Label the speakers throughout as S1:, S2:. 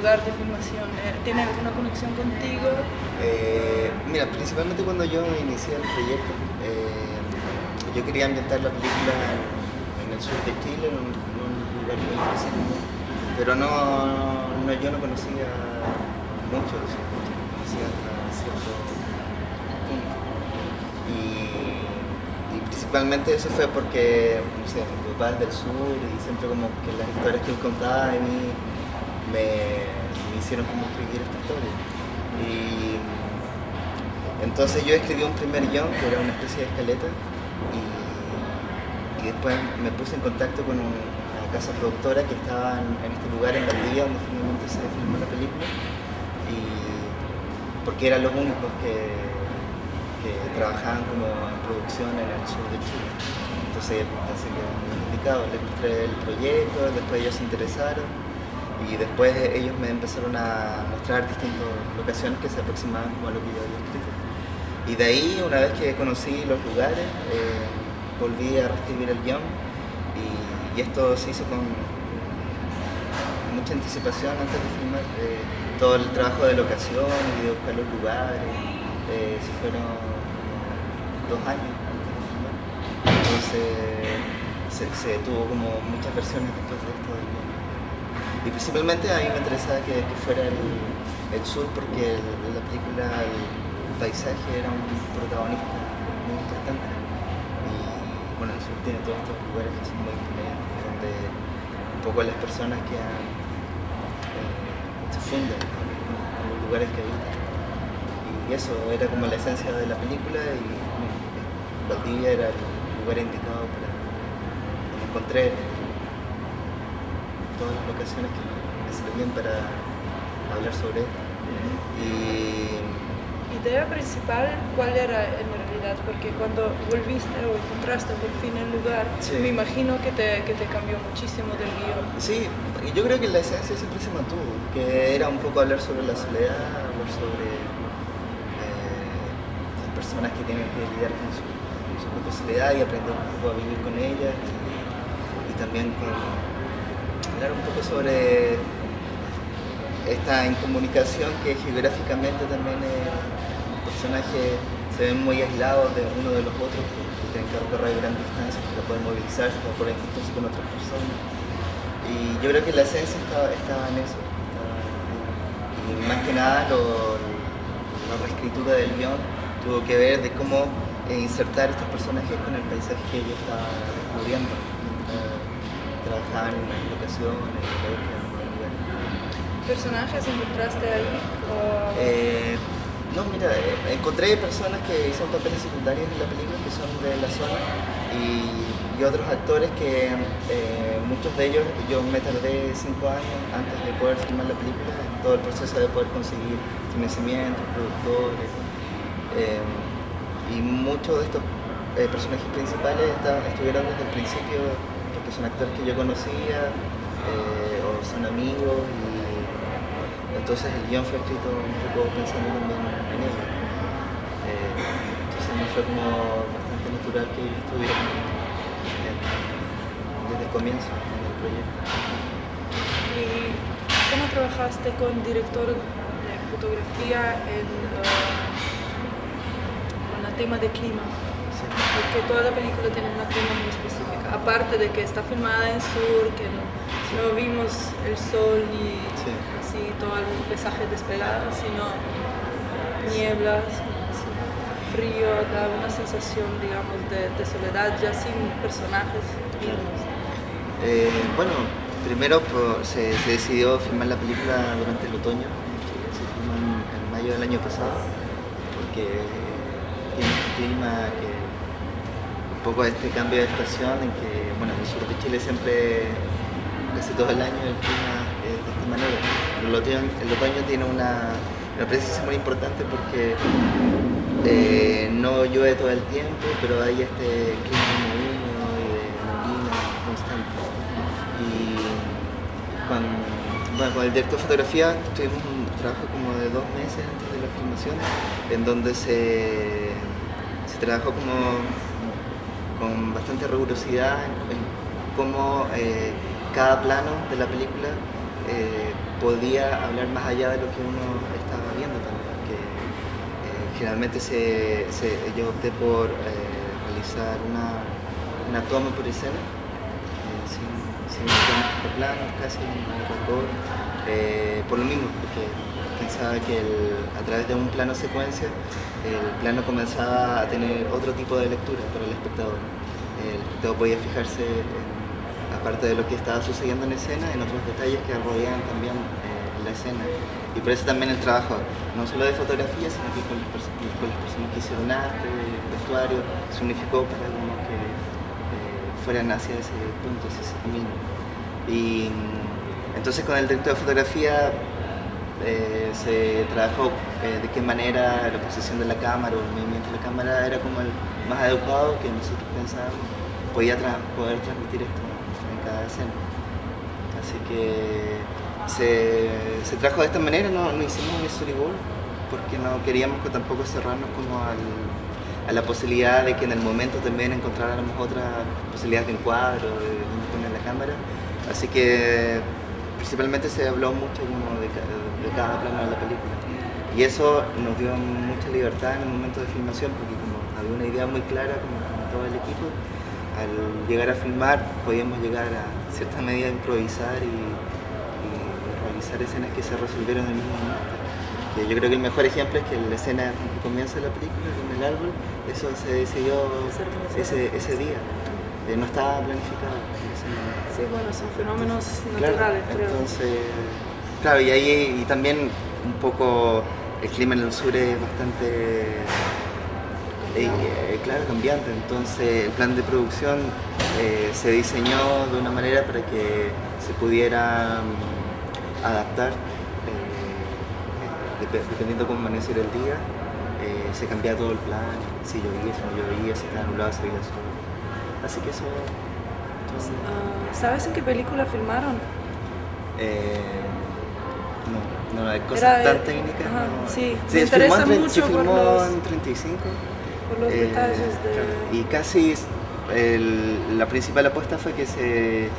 S1: lugar de filmación? ¿Tiene alguna conexión contigo?
S2: Mira, principalmente cuando yo inicié el proyecto, yo quería ambientar la película en el sur de Chile, en un lugar muy específico, pero yo no conocía mucho de eso, conocía hasta cierto punto. Y principalmente eso fue porque, no sé, mi papá es del sur y siempre como que las historias que él contaba de mí me hicieron como escribir esta historia. Y entonces yo escribí un primer guión que era una especie de escaleta y después me puse en contacto con una casa productora que estaba en este lugar en Valdivia donde finalmente se filmó la película porque eran los únicos que trabajaban como en producción en el sur de Chile. Entonces pensé que era muy indicado, les mostré el proyecto, después ellos se interesaron y después ellos me empezaron a mostrar distintas locaciones que se aproximaban como a lo que yo había escrito. Y de ahí, una vez que conocí los lugares, volví a reescribir el guión y esto se hizo con mucha anticipación antes de filmar. Todo el trabajo de locación y de buscar los lugares, se fueron 2 años antes de filmar. Entonces se tuvo como muchas versiones después de esto del guión. Y principalmente a mí me interesaba que fuera el sur porque la película, el paisaje era un protagonista muy importante. Y bueno, el sur tiene todos estos lugares que son muy imponentes, donde un poco las personas se funden con los lugares que habitan. Y eso era como la esencia de la película y Valdivia era el lugar indicado para donde enconré todas las locaciones que me servían para hablar sobre esto.
S1: ¿Idea principal cuál era en realidad? Porque cuando volviste o encontraste por fin el lugar,
S2: sí,
S1: me imagino que te cambió muchísimo del guión.
S2: Sí, y yo creo que la esencia siempre se mantuvo, que era un poco hablar sobre la soledad, hablar sobre las personas que tienen que lidiar con su propia soledad y aprender un poco a vivir con ella y también hablar un poco sobre esta incomunicación que geográficamente también los personajes se ven muy aislados de uno de los otros, que tienen que recorrer grandes distancias para poder movilizarse, para poder encontrarse con otras personas. Y yo creo que la esencia estaba en eso. Y más que nada la reescritura del guión tuvo que ver de cómo insertar estos personajes con el paisaje que yo estaba descubriendo. Trabajaban en las locaciones, en la búsqueda de lugares.
S1: ¿Personajes encontraste ahí?
S2: No, mira, encontré personas que son papeles secundarios en la película, que son de la zona, y otros actores que muchos de ellos yo me tardé 5 años antes de poder filmar la película, en todo el proceso de poder conseguir financiamiento, productores, y muchos de estos personajes principales estuvieron desde el principio, porque son actores que yo conocía o son amigos, y entonces el guión fue escrito un poco pensando también en ellos. Entonces me fue como bastante natural que ellos estuvieran desde el comienzo en el proyecto.
S1: ¿Y cómo trabajaste con director de fotografía en el tema de clima?
S2: Sí.
S1: Porque toda la película tiene una clima muy específica, aparte de que está filmada en sur, que no vimos el sol ni así todo el paisaje desplegado, sino nieblas, frío, da una sensación, digamos, de soledad ya sin personajes vivos.
S2: Bueno, primero se decidió filmar la película durante el otoño, se filmó en mayo del año pasado, porque tiene este clima que un poco este cambio de estación en que, bueno, en el sur de Chile siempre, casi todo el año el clima es de esta manera. Pero el otoño tiene una presencia muy importante porque no llueve todo el tiempo, pero hay este clima muy húmedo y de neblina constante. Y con el director de fotografía tuvimos un trabajo como de 2 meses antes de la filmación, en donde se trabajó como con bastante rigurosidad en cómo cada plano de la película podía hablar más allá de lo que uno estaba viendo también. Que, generalmente yo opté por realizar una toma por escena, sin tomas por planos, casi un record, por lo mismo, porque pensaba que a través de un plano secuencia, el plano comenzaba a tener otro tipo de lectura para el espectador. El espectador podía fijarse, aparte de lo que estaba sucediendo en escena, en otros detalles que rodeaban también la escena. Y por eso también el trabajo, no solo de fotografía, sino que con las personas que hicieron arte, vestuario, se unificó para como que fueran hacia ese punto, hacia ese camino. Y entonces con el director de fotografía se trabajó de qué manera la posición de la cámara o el movimiento de la cámara era como el más adecuado que nosotros pensábamos podía poder transmitir esto en cada escena. Así que se trajo de esta manera, no hicimos un storyboard porque no queríamos que tampoco cerrarnos como a la posibilidad de que en el momento también encontráramos otra posibilidad de encuadro, de dónde poner la cámara. Así que principalmente se habló mucho como de cada plano de la película. Y eso nos dio mucha libertad en el momento de filmación porque como había una idea muy clara como con todo el equipo, al llegar a filmar podíamos llegar a cierta medida a improvisar y realizar escenas que se resolvieron en el mismo momento. Que yo creo que el mejor ejemplo es que la escena que comienza la película con el árbol, eso se decidió ese día. No estaba planificado.
S1: Sí, bueno, son fenómenos
S2: Claro,
S1: naturales, creo.
S2: entonces, claro, y también un poco el clima en el sur es bastante claro, cambiante. Entonces el plan de producción se diseñó de una manera para que se pudiera adaptar dependiendo cómo amaneciera el día. Se cambiaba todo el plan, si llovía, si no llovía, si estaba nublado, si había sol. Así que eso...
S1: ¿Sabes en qué película filmaron?
S2: No, hay cosas tan técnicas.
S1: Ajá,
S2: no.
S1: Sí, me interesa mucho
S2: se filmó
S1: por
S2: en 35.
S1: por los detalles de...
S2: Claro. Y casi la principal apuesta fue que se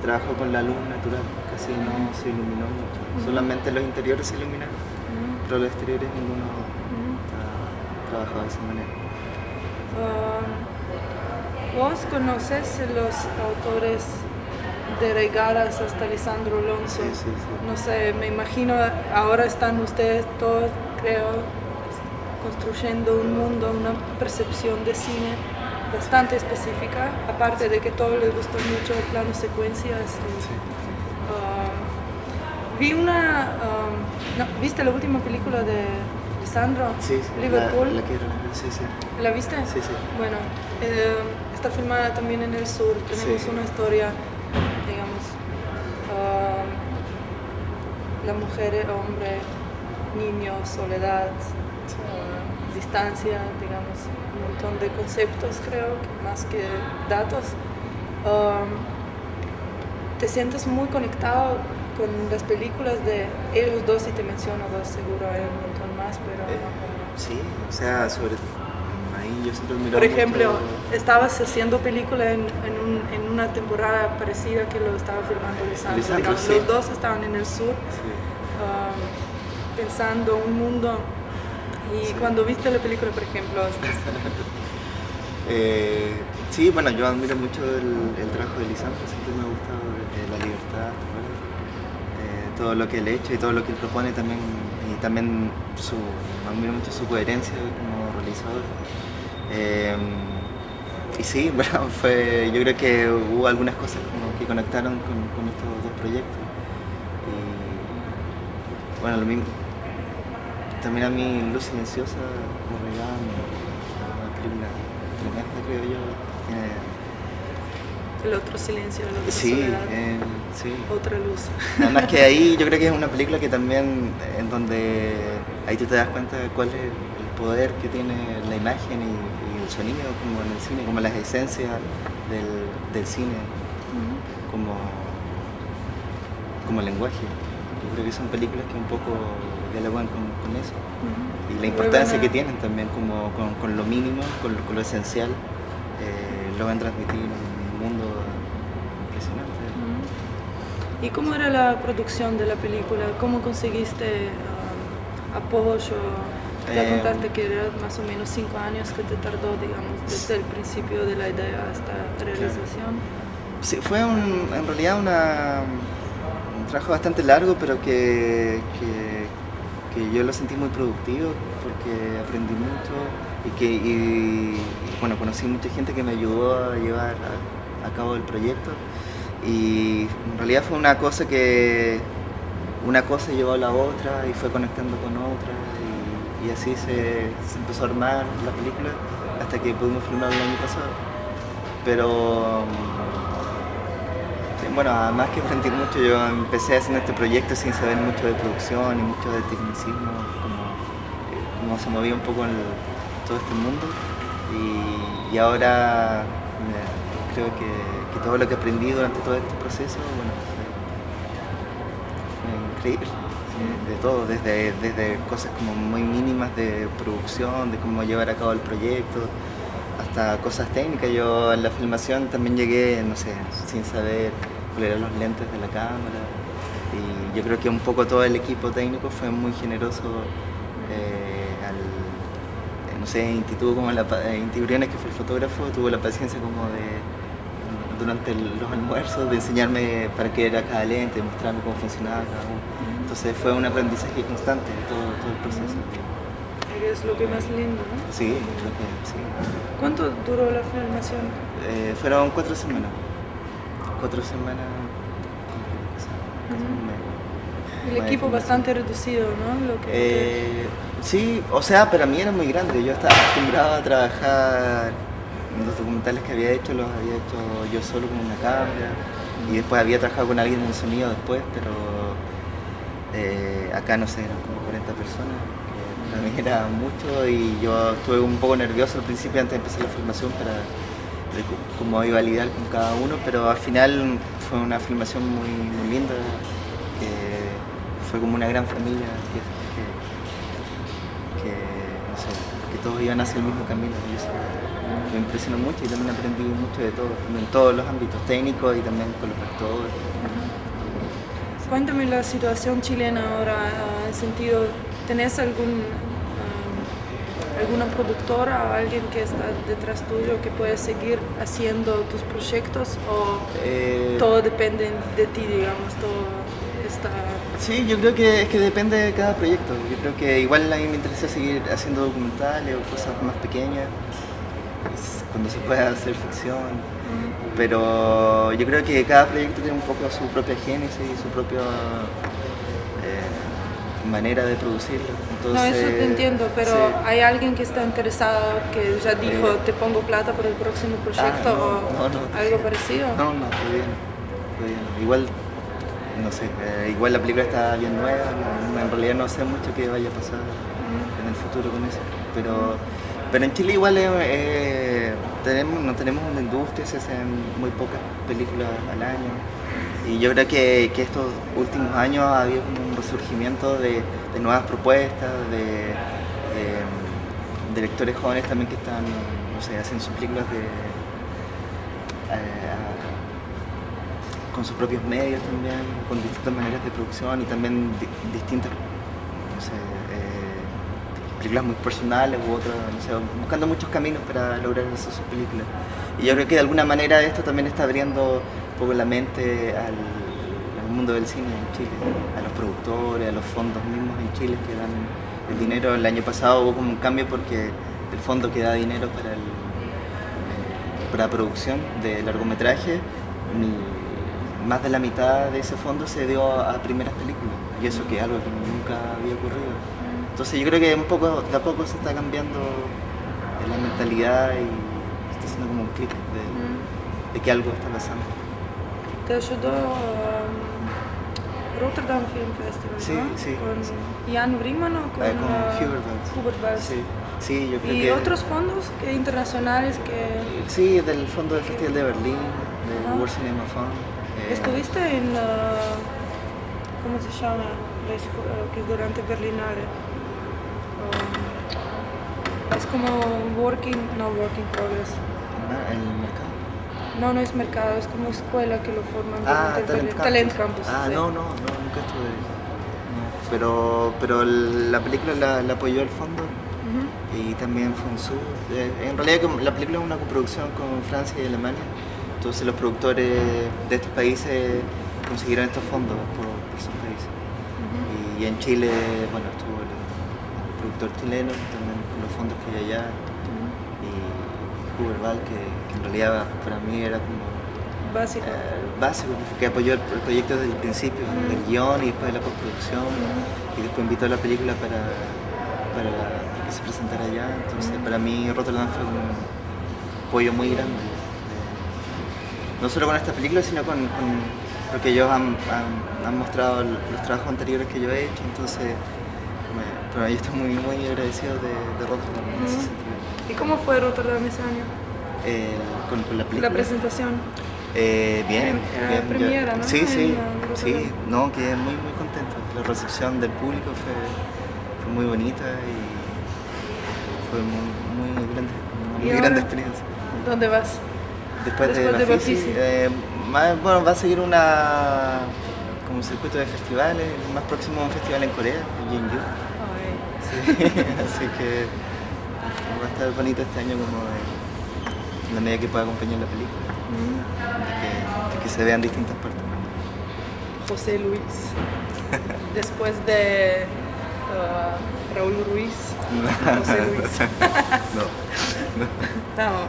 S2: trabajó con la luz natural, casi no se iluminó mucho. Solamente los interiores se iluminaron, pero los exteriores ninguno está trabajado de esa manera.
S1: ¿Vos conoces los autores de Regadas hasta Lisandro Alonso?
S2: Sí.
S1: No sé, me imagino ahora están ustedes todos, creo, construyendo un mundo, una percepción de cine bastante específica, aparte de que a todos les gustó mucho el plano secuencias. Vi ¿viste la última película de Lisandro?
S2: Sí,
S1: Liverpool.
S2: La quiero ver, sí.
S1: ¿La viste?
S2: Sí.
S1: Bueno, está filmada también en el sur. Tenemos una historia, digamos, la mujer, el hombre, niño, soledad, distancia, digamos, un montón de conceptos, creo, más que datos. Te sientes muy conectado con las películas de ellos dos, y te menciono dos, seguro hay un montón más, pero...
S2: Sí, o sea, sobre todo. Ahí yo siempre miro
S1: Por ejemplo,
S2: mucho...
S1: estabas haciendo película en una temporada parecida que lo estaba filmando Lisandro. Digamos,
S2: sí.
S1: Los dos estaban en el sur, pensando un mundo. Y cuando viste la película, por ejemplo...
S2: sí, bueno, yo admiro mucho el trabajo de Lisandro, siempre me ha gustado la libertad, todo lo que él ha hecho y todo lo que él propone también, y también admiro mucho su coherencia como realizador. Y sí, bueno, yo creo que hubo algunas cosas como que conectaron con estos dos proyectos. Y bueno, lo mismo. También a mí Luz Silenciosa me regalan una película tremenda, creo yo.
S1: El otro silencio, la otra
S2: Sí,
S1: soledad,
S2: sí.
S1: otra luz.
S2: Además que ahí yo creo que es una película que también, en donde ahí tú te das cuenta de cuál es el poder que tiene la imagen y el sonido como en el cine, como las esencias del cine, como lenguaje. Yo creo que son películas que un poco dialogan con eso. Y la importancia que tienen también como con lo mínimo, con lo esencial, logran transmitir un mundo impresionante.
S1: ¿Y cómo era la producción de la película? ¿Cómo conseguiste apoyo? Ya contaste que era más o menos 5 años que te tardó, digamos, desde el principio de la idea hasta la realización.
S2: Sí, fue en realidad un trabajo bastante largo, pero que yo lo sentí muy productivo porque aprendí mucho y bueno, conocí mucha gente que me ayudó a llevar a cabo el proyecto. Y en realidad fue una cosa llevó a la otra y fue conectando con otra y así se empezó a armar la película hasta que pudimos filmar el año pasado. Pero bueno, además que aprendí mucho, yo empecé haciendo este proyecto sin saber mucho de producción y mucho de tecnicismo, como se movía un poco en todo este mundo y ahora creo que todo lo que aprendí durante todo este proceso, bueno, fue increíble, de todo, desde cosas como muy mínimas de producción, de cómo llevar a cabo el proyecto, hasta cosas técnicas. Yo en la filmación también llegué, no sé, sin saber cuáles eran los lentes de la cámara y yo creo que un poco todo el equipo técnico fue muy generoso no sé, Inti Briones, que fue el fotógrafo, tuvo la paciencia como durante los almuerzos de enseñarme para qué era cada lente, mostrarme cómo funcionaba cada uno. Entonces fue un aprendizaje constante todo el proceso.
S1: Es lo que más lindo, ¿no?
S2: Sí, creo que sí.
S1: ¿Cuánto duró la filmación?
S2: Fueron 4 semanas. 4 semanas.
S1: El equipo bastante reducido, ¿no?
S2: Sí, o sea, para mí era muy grande. Yo estaba acostumbrado a trabajar. Los documentales que había hecho los había hecho yo solo con una cámara y después había trabajado con alguien en sonido después, pero acá no sé, eran como 40 personas, que para mí era mucho y yo estuve un poco nervioso al principio antes de empezar la filmación para ver cómo iba a lidiar con cada uno, pero al final fue una filmación muy linda, que fue como una gran familia, no sé, que todos iban hacia el mismo camino. Y eso me impresionó mucho y también aprendí mucho de todo, en todos los ámbitos técnicos y también con los actores.
S1: Cuéntame la situación chilena ahora, en sentido, ¿tenés alguna productora o alguien que está detrás tuyo que puede seguir haciendo tus proyectos o todo depende de ti, digamos, todo está...
S2: Sí, yo creo que es que depende de cada proyecto. Yo creo que igual a mí me interesa seguir haciendo documentales o cosas más pequeñas, cuando se pueda hacer ficción. Pero yo creo que cada proyecto tiene un poco su propia génesis y su propia manera de producirlo. Entonces,
S1: no, eso te entiendo, pero sí. ¿Hay alguien que está interesado, que ya dijo, te pongo plata por el próximo proyecto o algo parecido?
S2: No, todo bien. Igual, no sé, igual la película está bien nueva, en realidad no sé mucho qué vaya a pasar en el futuro con eso, pero en Chile igual no tenemos una industria, se hacen muy pocas películas al año y yo creo que estos últimos años ha habido como un resurgimiento de nuevas propuestas, de directores jóvenes también que están, no sé, hacen sus películas con sus propios medios también, con distintas maneras de producción y también distintas, no sé, películas muy personales u otras, no sé, buscando muchos caminos para lograr hacer sus películas. Y yo creo que de alguna manera esto también está abriendo un poco la mente al mundo del cine en Chile, a los productores, a los fondos mismos en Chile que dan el dinero. El año pasado hubo como un cambio porque el fondo que da dinero para producción de largometraje, más de la mitad de ese fondo se dio a primeras películas, y eso que es algo que nunca había ocurrido. Entonces yo creo que de a poco se está cambiando la mentalidad y está haciendo como un clic de que algo está pasando.
S1: Te ayudó Rotterdam Film Festival,
S2: sí,
S1: ¿no?
S2: Sí.
S1: ¿Con Jan Brinkman o con Hubert Bals?
S2: Sí, yo creo
S1: ¿Y otros fondos internacionales que...?
S2: Sí, del fondo del Festival de Berlín, del World Cinema Fund.
S1: ¿Estuviste en, cómo se llama, que es durante Berlinale? Es como working progress.
S2: El mercado.
S1: No, no es mercado, es como escuela que lo forman.
S2: Talent Campus.
S1: Campus.
S2: Ah,
S1: sí.
S2: no, nunca estuve ahí. Pero la película la apoyó el fondo y también FONSUR. En realidad la película es una coproducción con Francia y Alemania, entonces los productores de estos países consiguieron estos fondos por sus países. Y en Chile, bueno, estuvo el productor chileno, también con los fondos que hay allá, y Hubert Ball, que en realidad para mí era como
S1: Básico.
S2: básico, que apoyó el proyecto desde el principio, del guión y después de la postproducción, y después invitó a la película para que se presentara allá. Entonces para mí Rotterdam fue un apoyo muy grande, no solo con esta película, sino porque ellos han mostrado los trabajos anteriores que yo he hecho, entonces pero yo estoy muy agradecido de Rotterdam en ese sentido.
S1: ¿Y cómo fue Rotterdam ese año?
S2: Con la película.
S1: La presentación.
S2: Bien.
S1: Premiera, ¿no?
S2: Sí, no, quedé muy contento. La recepción del público fue muy bonita y fue muy grande experiencia.
S1: ¿Dónde vas?
S2: Después de Bafisi, bueno, va a seguir como un circuito de festivales, el más próximo un festival en Corea, en Jeonju. Sí, así que va a estar bonito este año como en la medida que pueda acompañar la película. De que se vean distintas partes.
S1: José Luis. Después de Raúl Ruiz. José Luis.
S2: No.
S1: No.